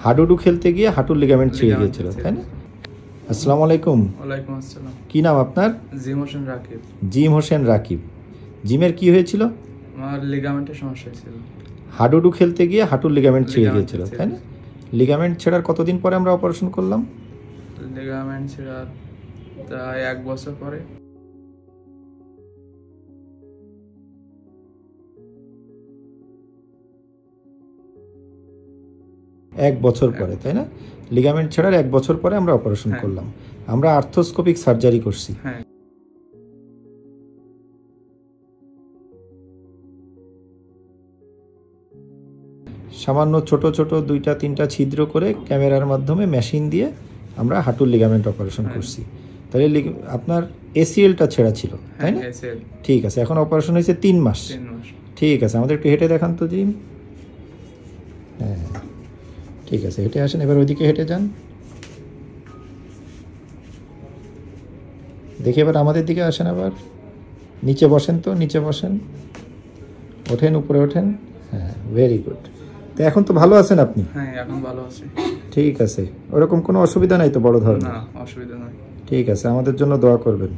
হাডুডু খেলতে গিয়ে হাঁটুর লিগামেন্ট ছিঁড়ে গিয়েছিল, তাই না? আসসালামু আলাইকুম। ওয়ালাইকুম আসসালাম। কি নাম আপনার? জিম হোসেন রাকিব। জিম হোসেন রাকিব। জিমের কি হয়েছিল? আমার লিগামেন্টের সমস্যা হয়েছিল। হাডুডু খেলতে গিয়ে হাঁটুর লিগামেন্ট ছিঁড়ে গিয়েছিল, তাই না? লিগামেন্ট ছেঁড়ার কতদিন পরে আমরা অপারেশন করলাম? লিগামেন্ট ছেঁড়ার প্রায় 1 বছর পরে। এক বছর পরে, তাই না? লিগামেন্ট ছেঁড়ার 1 বছর পরে আমরা অপারেশন করলাম। আমরা আর্থ্রোস্কোপিক সার্জারি করছি। সামান্য ছোট ছোট 2-3টা ছিদ্র করে ক্যামেরার মাধ্যমে মেশিন দিয়ে আমরা হাঁটুর লিগামেন্ট অপারেশন করছি। তাহলে আপনার এসিএলটা ছেঁড়া ছিল, তাই না? ঠিক আছে, এখন অপারেশন হয়েছে 3 মাস। ঠিক আছে, আমাদের একটু হেঁটে দেখান তো জিম। হ্যাঁ ঠিক আছে, হেঁটে আসেন, এবার ওইদিকে হেঁটে যান। দেখি এবার আমাদের দিকে আসেন, আবার নিচে বসেন, তো নিচে বসেন, ওঠেন, উপরে ওঠেন। হ্যাঁ, ভেরি গুড। তো এখন তো ভালো আছেন আপনি? হ্যাঁ, এখন ভালো আছি। ঠিক আছে, ওরকম কোনো অসুবিধা নাই তো বড় ধরনের? না, অসুবিধা নাই। ঠিক আছে, আমাদের জন্য দোয়া করবেন।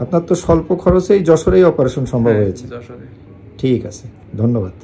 আপনার তো স্বল্প খরচেই যশোরেই অপারেশন সম্ভব হয়েছে। যশোরে। ঠিক আছে, ধন্যবাদ।